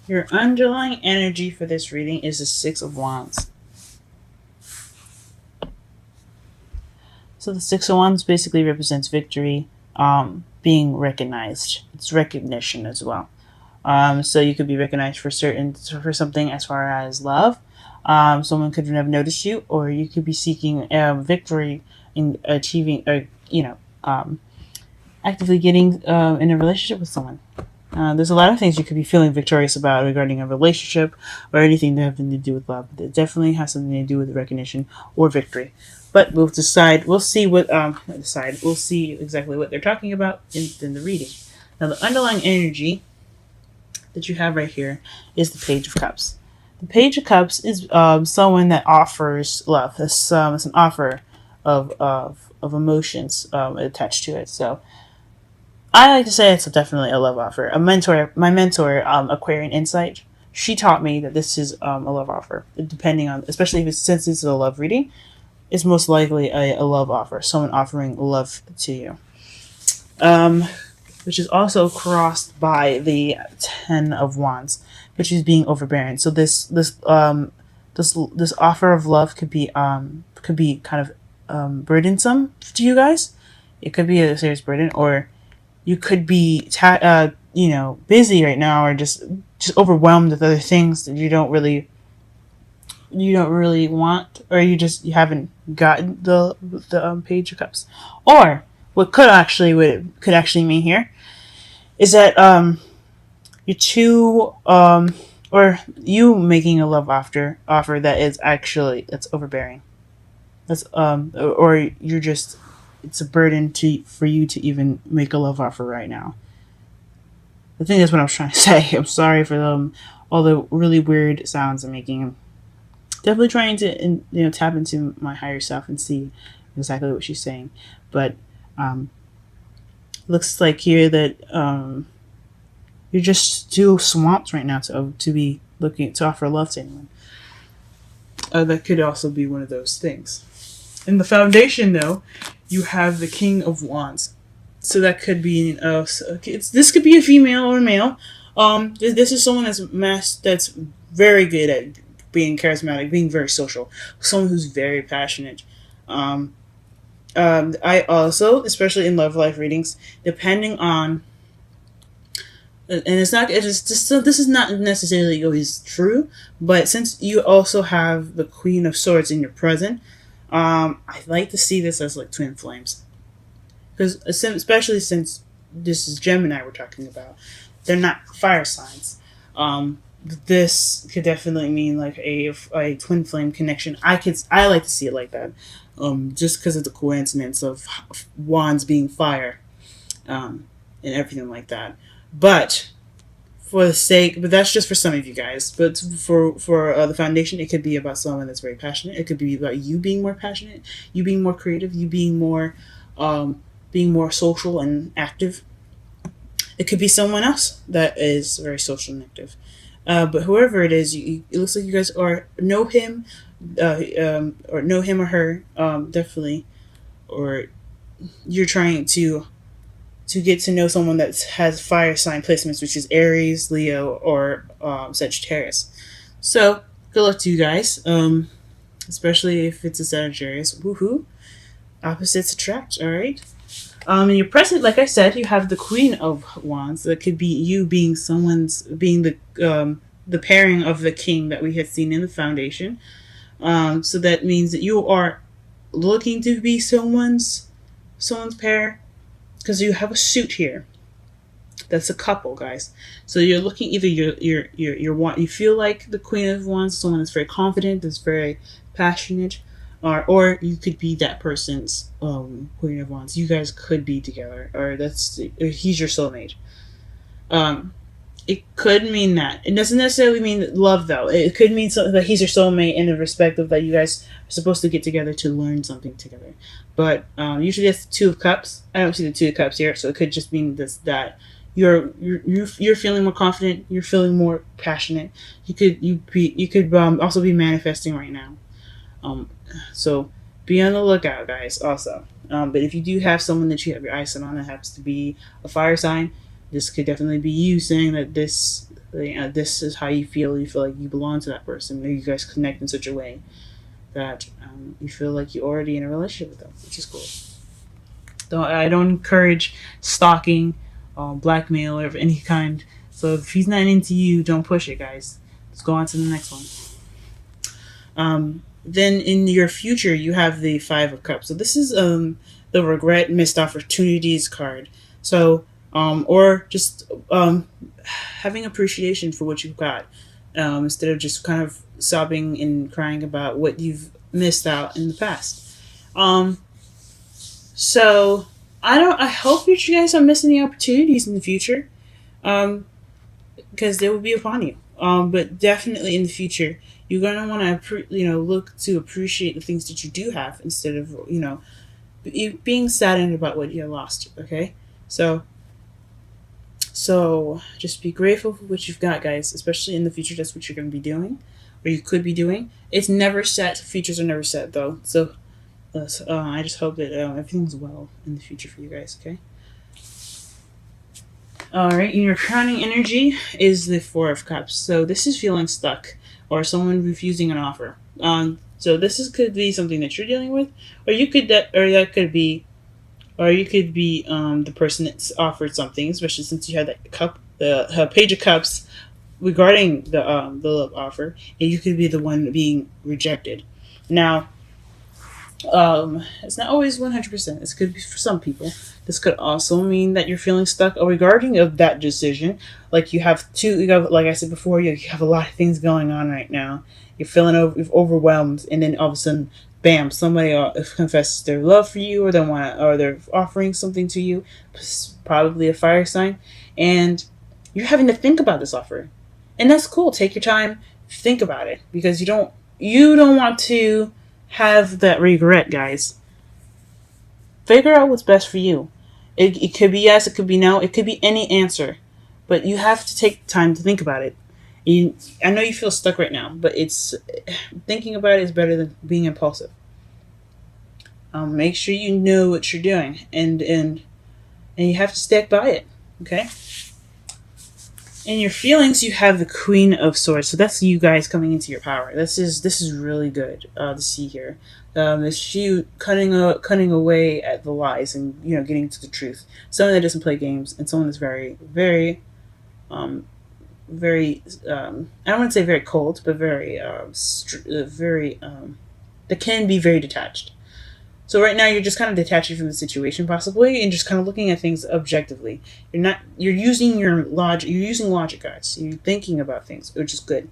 Your underlying energy for this reading is the Six of Wands. So the Six of Wands basically represents victory, being recognized. It's recognition as well. So you could be recognized for something as far as love. Someone could have noticed you, or you could be seeking victory in achieving, or actively getting in a relationship with someone. There's a lot of things you could be feeling victorious about regarding a relationship or anything that having to do with love. It definitely has something to do with recognition or victory. But we'll decide. We'll see what decide. We'll see exactly what they're talking about in the reading. Now, the underlying energy that you have right here is the Page of Cups. The Page of Cups is someone that offers love. It's an offer of emotions attached to it. So I like to say it's definitely a love offer. My mentor, Aquarian Insight, she taught me that this is a love offer. Depending on, especially if since it's a love reading, it's most likely a love offer. Someone offering love to you. Which is also crossed by the Ten of Wands, which is being overbearing. So this offer of love could be kind of burdensome to you guys. It could be a serious burden, or you could be busy right now, or just overwhelmed with other things that you don't really want, or you haven't gotten the Page of Cups. Or what could actually mean here is that you're too or you making a love offer that is actually that's overbearing. That's or you're just it's a burden for you to even make a love offer right now. I think that's what I was trying to say. I'm sorry for all the really weird sounds I'm making. I'm definitely trying to tap into my higher self and see exactly what she's saying. But looks like here that you're just too swamped right now to be looking to offer love to anyone. That could also be one of those things. In the foundation, though, you have the King of Wands. So that could be this could be a female or a male. This is someone that's very good at being charismatic, being very social, someone who's very passionate. I also, especially in love life readings, depending on, and this is not necessarily always true, but since you also have the Queen of Swords in your present, I like to see this as like twin flames, because especially since this is Gemini we're talking about, they're not fire signs. This could definitely mean like a twin flame connection. I like to see it like that, just because of the coincidence of wands being fire, and everything like that. But but that's just for some of you guys. But for the foundation, it could be about someone that's very passionate. It could be about you being more passionate, you being more creative, you being more social and active. It could be someone else that is very social and active. But whoever it is, it looks like you guys know him, or know him or her, definitely, or you're trying to get to know someone that has fire sign placements, which is Aries, Leo, or Sagittarius. So good luck to you guys, especially if it's a Sagittarius. Woohoo! Opposites attract. All right. In your present, like I said, you have the Queen of Wands. That could be you being the pairing of the King that we had seen in the foundation. So that means that you are looking to be someone's pair, because you have a suit here. That's a couple, guys. So you're looking, either you feel like the Queen of Wands, someone that's very confident, that's very passionate. Or you could be that person's Queen of Wands. You guys could be together, or he's your soulmate. It could mean that. It doesn't necessarily mean love, though. It could mean something that he's your soulmate in the respect of that you guys are supposed to get together to learn something together. But usually that's the Two of Cups. I don't see the Two of Cups here, so it could just mean that you're feeling more confident. You're feeling more passionate. You could also be manifesting right now. So be on the lookout, guys, also. But if you do have someone that you have your eyes set on that happens to be a fire sign, this could definitely be you saying that this This is how you feel. You feel like you belong to that person. Maybe you guys connect in such a way that you feel like you're already in a relationship with them, which is cool. I don't encourage stalking, blackmail, or of any kind. So if he's not into you, don't push it, guys. Let's go on to the next one. Then in your future, you have the Five of Cups. So this is the regret, missed opportunities card. So or just having appreciation for what you've got, instead of just kind of sobbing and crying about what you've missed out in the past. So I hope that you guys are missing the opportunities in the future, because they will be upon you. But definitely in the future, you're gonna want to look to appreciate the things that you do have instead of being saddened about what you lost. Okay, so just be grateful for what you've got, guys. Especially in the future, that's what you're gonna be doing, or you could be doing. It's never set. Futures are never set though. So I just hope that everything's well in the future for you guys. Okay. All right, your crowning energy is the Four of Cups. So this is feeling stuck or someone refusing an offer. So could be something that you're dealing with, or you could could be the person that's offered something, especially since you had that cup, the Page of Cups, regarding the love offer, and you could be the one being rejected. Now, it's not always 100%. This could be for some people. This could also mean that you're feeling stuck regarding of that decision. Like you have, like I said before, you have a lot of things going on right now. You're feeling overwhelmed, and then all of a sudden, bam! Somebody confesses their love for you, or they're offering something to you, probably a fire sign, and you're having to think about this offer, and that's cool. Take your time, think about it, because you don't want to have that regret, guys. Figure out what's best for you. It could be yes, it could be no, it could be any answer, but you have to take time to think about it. I know you feel stuck right now, but thinking about it is better than being impulsive. Make sure you know what you're doing, and you have to stick by it. Okay. In your feelings, you have the Queen of Swords. So that's you guys coming into your power. This is really good to see here. It's you cutting away at the lies and getting to the truth. Someone that doesn't play games, and someone that's very, very, very. I don't want to say very cold, but very, very. That can be very detached. So right now you're just kind of detaching from the situation possibly, and just kind of looking at things objectively. You're using your logic. You're using logic, guys. You're thinking about things, which is good.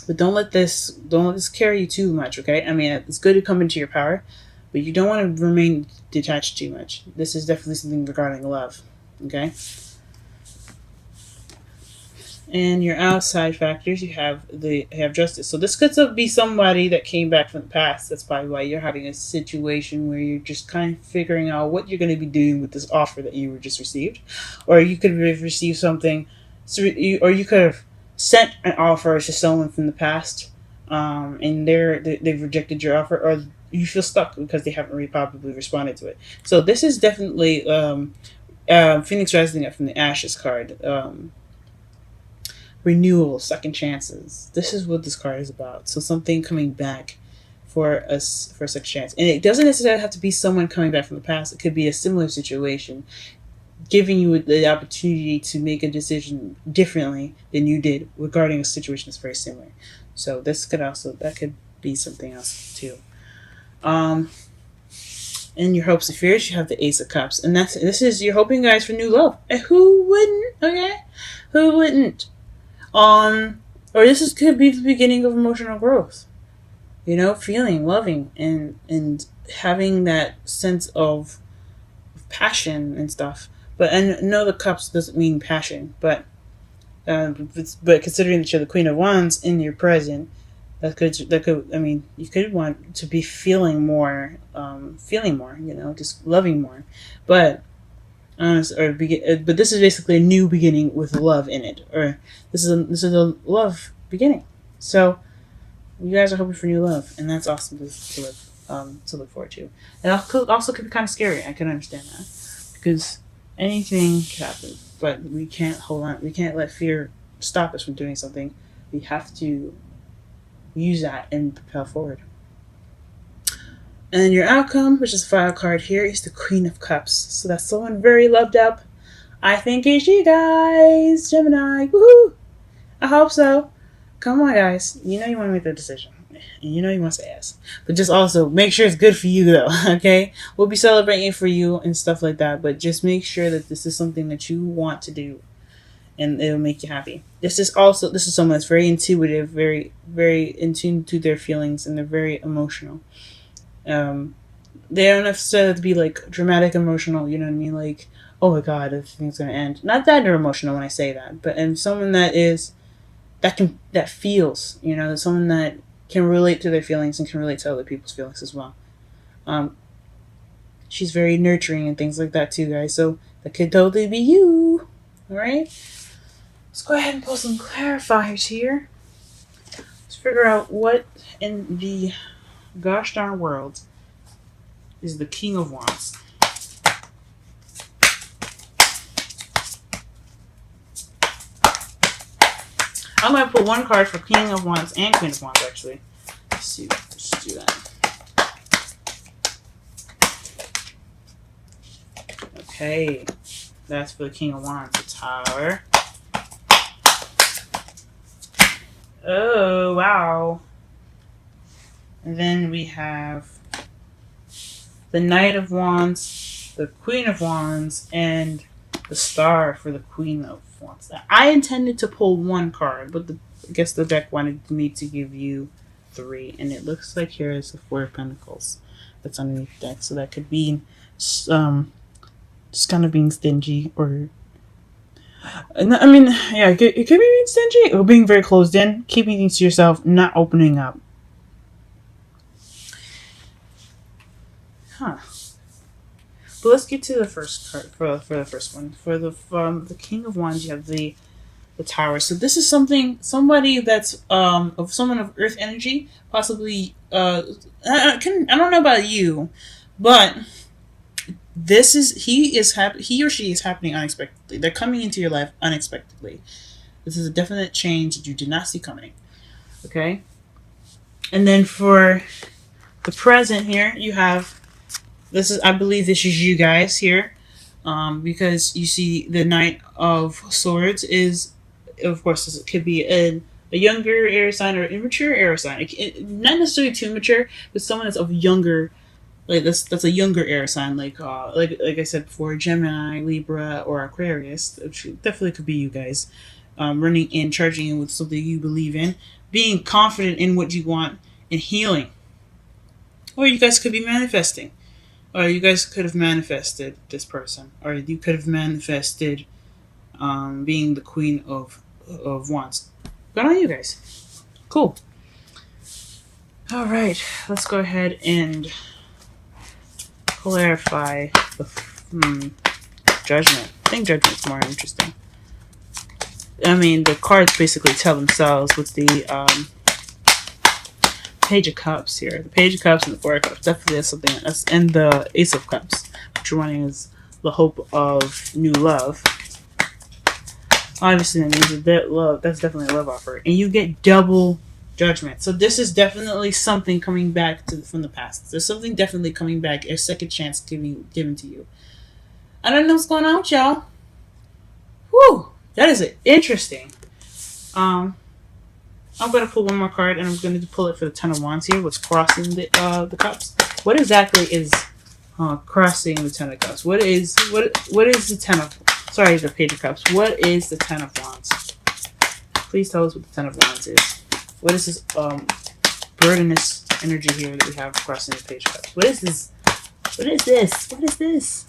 But don't let this carry you too much. Okay. I mean, it's good to come into your power, but you don't want to remain detached too much. This is definitely something regarding love. Okay. And your outside factors, you have justice. So this could be somebody that came back from the past. That's probably why you're having a situation where you're just kind of figuring out what you're going to be doing with this offer that you were just received, or you could have received something, or you could have sent an offer to someone from the past, and they've rejected your offer, or you feel stuck because they haven't probably responded to it. So this is definitely Phoenix rising up from the Ashes card. Renewal, second chances. This is what this card is about. So something coming back for a second chance. And it doesn't necessarily have to be someone coming back from the past. It could be a similar situation, giving you the opportunity to make a decision differently than you did regarding a situation that's very similar. So that could be something else too. In your hopes and fears, you have the Ace of Cups. And this is you're hoping, guys, for new love. And who wouldn't? Okay? Who wouldn't? Or could be the beginning of emotional growth. Feeling, loving, and having that sense of passion and stuff. But no, the cups doesn't mean passion. But considering that you're the Queen of Wands in your present, that could. I mean, you could want to be feeling more. Just loving more. But. But this is basically a new beginning with love in it, or this is a love beginning. So you guys are hoping for new love, and that's awesome to look forward to. And also could be kind of scary. I can understand that, because anything could happen, but we can't hold on. We can't let fear stop us from doing something. We have to use that and propel forward. And your outcome, which is a file card here, is the Queen of Cups. So that's someone very loved up. I think it's you guys, Gemini. Woohoo! I hope so. Come on, guys. You know you want to make the decision. And you know you want to say yes. But just also make sure it's good for you, though, okay? We'll be celebrating for you and stuff like that. But just make sure that this is something that you want to do. And it'll make you happy. This is someone that's very intuitive, very, very in tune to their feelings, and they're very emotional. They don't necessarily have to be like dramatic emotional, you know what I mean? Like, oh my god, everything's gonna end. Not that they're emotional when I say that, but and someone that feels, you know, someone that can relate to their feelings and can relate to other people's feelings as well. She's very nurturing and things like that too, guys. So that could totally be you. Alright? Let's go ahead and pull some clarifiers here. Let's figure out what in the gosh darn world is the King of Wands. I'm going to put one card for King of Wands and Queen of Wands, actually. Let's see. Let's do that. Okay. That's for the King of Wands, the Tower. Oh, wow. And then we have the Knight of Wands, the Queen of Wands, and the Star for the Queen of Wands. I intended to pull one card, but I guess the deck wanted me to give you 3. And it looks like here is the 4 of Pentacles that's underneath the deck. So that could be just kind of being stingy or... I mean, yeah, it could be being stingy or being very closed in, keeping things to yourself, not opening up. Huh. But let's get to the first card for the first one. For the King of Wands, you have the Tower. So this is somebody that's of someone of Earth energy, possibly. I don't know about you, but he or she is happening unexpectedly. They're coming into your life unexpectedly. This is a definite change that you did not see coming. Okay, and then for the present here, you have. I believe this is you guys here, because you see the Knight of Swords is, of course, it could be a younger air sign or immature air sign. Not necessarily too mature, but someone that's of younger, like that's a younger air sign, like I said before, Gemini, Libra, or Aquarius. Which definitely could be you guys, running in, charging in with something you believe in, being confident in what you want, and healing. Or you guys could be manifesting. Or you guys could have manifested this person. Or you could have manifested being the Queen of Wands. Good on you guys. Cool. Alright, let's go ahead and clarify the Judgment. I think Judgment's more interesting. I mean, the cards basically tell themselves with the Page of Cups here. The Page of Cups and the Four of Cups definitely is something else. And the Ace of Cups, which one is the hope of new love. Obviously, that means that love. That's definitely a love offer. And you get double Judgment. So this is definitely something coming back from the past. There's something definitely coming back, a second chance given to you. I don't know what's going on with y'all. Whew, that is interesting. I'm going to pull one more card, and I'm going to pull it for the Ten of Wands here. What's crossing the cups? What exactly is crossing the Ten of Cups? What is the Ten of... Sorry, the Page of Cups. What is the Ten of Wands? Please tell us what the Ten of Wands is. What is this burdenous energy here that we have crossing the Page of Cups? What is this? What is this? What is this?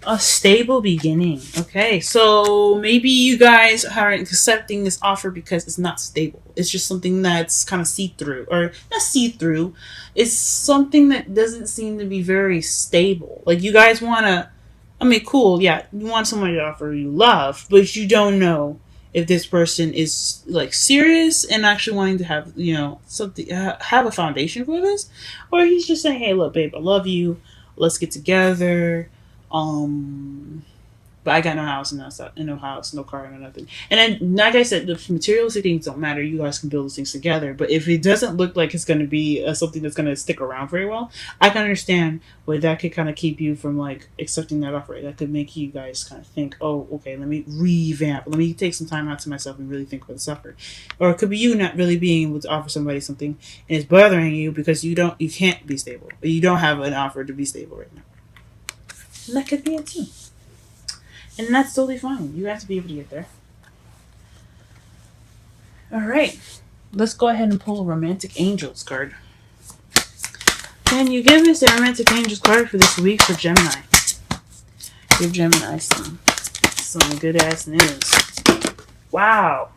A stable beginning. Okay, so maybe you guys aren't accepting this offer because it's not stable. It's just something that's kind of see-through. Or not see-through. It's something that doesn't seem to be very stable. Like, you guys want to... I mean, cool, yeah. You want somebody to offer you love, but you don't know if this person is, like, serious and actually wanting to have, you know, something... have a foundation for this. Or he's just saying, hey, look, babe, I love you. let's get together. But I got no house and no house, no car, no nothing. And then, like I said, the materialistic things don't matter. You guys can build those things together. But if it doesn't look like it's going to be something that's going to stick around very well, I can understand where that could kind of keep you from like accepting that offer. That could make you guys kind of think, oh, okay, let me revamp. Let me take some time out to myself and really think about this offer. Or it could be you not really being able to offer somebody something and it's bothering you because you can't be stable. Or you don't have an offer to be stable right now. And that could be it too. And that's totally fine. You have to be able to get there. Alright. Let's go ahead and pull a Romantic Angels card. Can you give us a Romantic Angels card for this week for Gemini? Give Gemini some good ass news. Wow.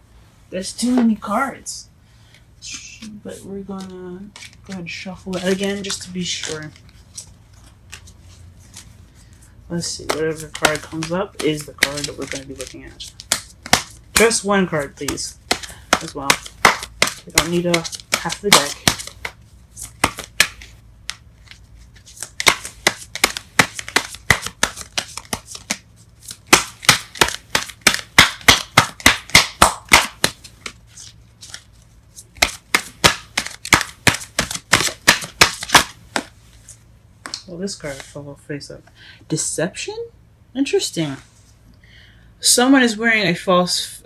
There's too many cards. But we're gonna go ahead and shuffle that again just to be sure. Let's see, whatever card comes up is the card that we're going to be looking at. Just one card, please, as well. We don't need half the deck. Well, this card fell face up. Deception? Interesting. Someone is wearing a false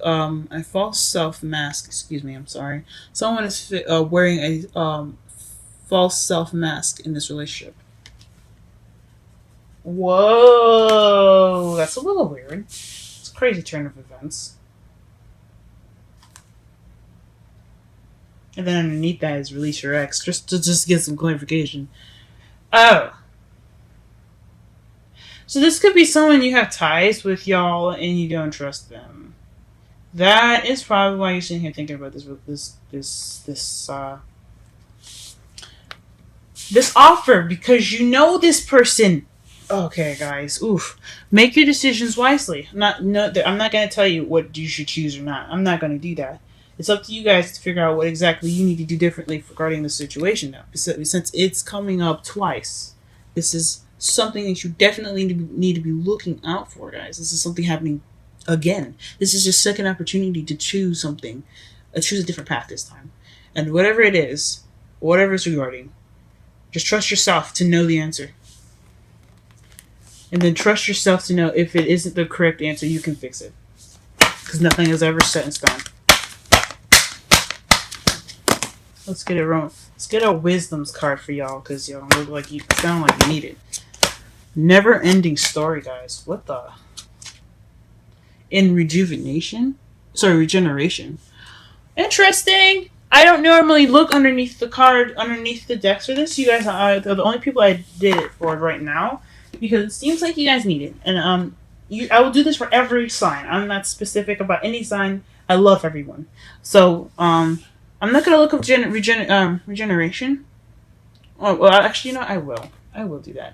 self mask. Excuse me, I'm sorry. Someone is wearing a false self mask in this relationship. Whoa, that's a little weird. It's a crazy turn of events. And then underneath that is release your ex, just to get some clarification. Oh. So this could be someone you have ties with, y'all, and you don't trust them. That is probably why you're sitting here thinking about this offer, because you know this person. Okay, guys, oof. Make your decisions wisely. I'm not going to tell you what you should choose or not. I'm not going to do that. It's up to you guys to figure out what exactly you need to do differently regarding the situation now. Since it's coming up twice, this is something that you definitely need to be looking out for, guys. This is something happening again. This is your second opportunity to choose something. Choose a different path this time. And whatever it is, whatever it's regarding, just trust yourself to know the answer. And then trust yourself to know if it isn't the correct answer, you can fix it. Because nothing is ever set in stone. Let's get a wisdom's card for y'all, because y'all look like you sound like you need it. Never ending story, guys. What the? In regeneration. Interesting. I don't normally look underneath the decks for this. You guys are the only people I did it for right now, because it seems like you guys need it. And I will do this for every sign. I'm not specific about any sign. I love everyone. So I'm not gonna look up regeneration. Oh well, actually, I will. I will do that.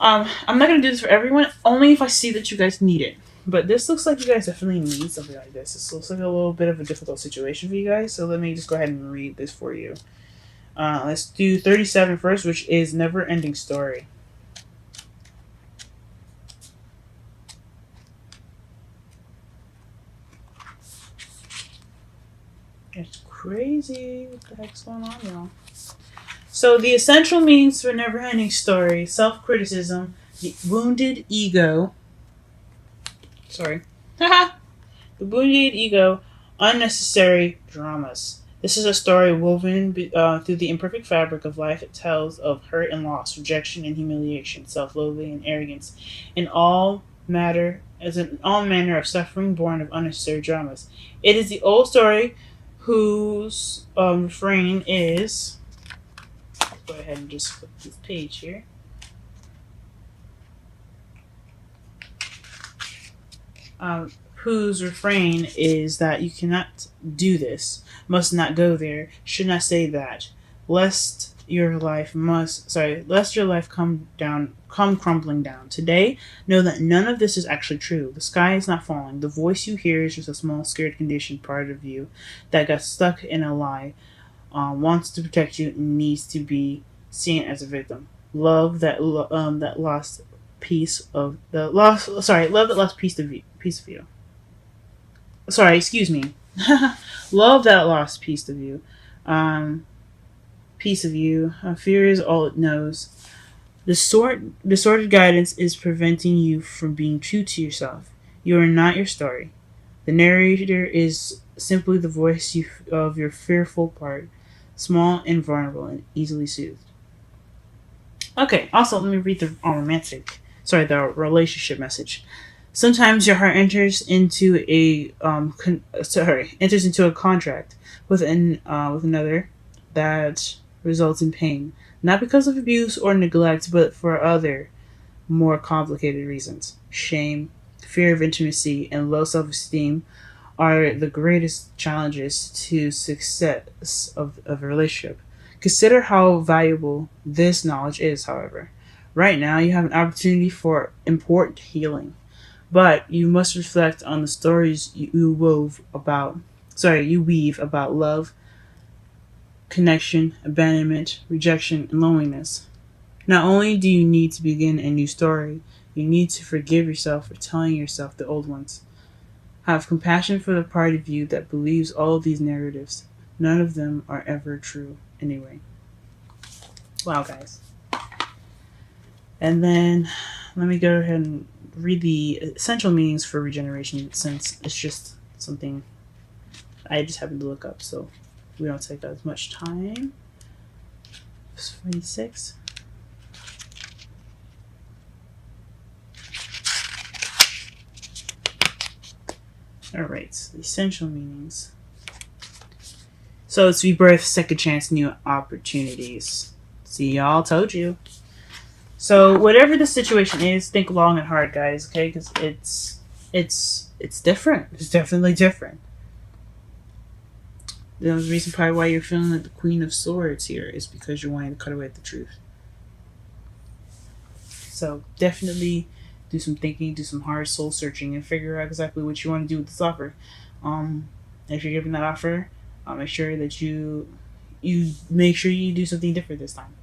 I'm not gonna do this for everyone. Only if I see that you guys need it. But this looks like you guys definitely need something like this. This looks like a little bit of a difficult situation for you guys. So let me just go ahead and read this for you. Let's do 37 first, which is Never Ending Story. It's crazy. What the heck's going on, y'all? So the essential meanings for Never Ending Story: self-criticism, the wounded ego. Sorry. Haha! The wounded ego, unnecessary dramas. This is a story woven through the imperfect fabric of life. It tells of hurt and loss, rejection and humiliation, self-loathing and arrogance, in all manner of suffering born of unnecessary dramas. It is the old story whose refrain is... Let's go ahead and just flip this page here. Whose refrain is that you cannot do this, must not go there, should not say that, lest your life come crumbling down. Today, know that none of this is actually true. The sky is not falling. The voice you hear is just a small, scared, conditioned part of you that got stuck in a lie, wants to protect you, and needs to be seen as a victim. that lost piece of the lost. Sorry, love that lost piece of you. Sorry, excuse me. Love that lost piece of you. Um, piece of you. Fear is all it knows. Distorted guidance is preventing you from being true to yourself. You are not your story. The narrator is simply the voice of your fearful part, small and vulnerable and easily soothed. Okay, also let me read the relationship message. Sometimes your heart enters into a contract with another that results in pain, not because of abuse or neglect, but for other more complicated reasons. Shame, fear of intimacy, and low self-esteem are the greatest challenges to success of a relationship. Consider how valuable this knowledge is, however. Right now, you have an opportunity for important healing, but you must reflect on the stories you weave about love, connection, abandonment, rejection, and loneliness. Not only do you need to begin a new story, you need to forgive yourself for telling yourself the old ones. Have compassion for the part of you that believes all of these narratives. None of them are ever true anyway. Wow, guys. And then let me go ahead and read the essential meanings for regeneration, since it's just something I just happened to look up, so we don't take as much time. 26. Alright, the essential meanings. So it's rebirth, second chance, new opportunities. See, y'all, told you. So whatever the situation is, think long and hard, guys. Okay, because it's different. It's definitely different. The reason probably why you're feeling like the Queen of Swords here is because you're wanting to cut away at the truth. So definitely do some thinking, do some hard soul searching, and figure out exactly what you want to do with this offer. If you're giving that offer, make sure that you make sure you do something different this time.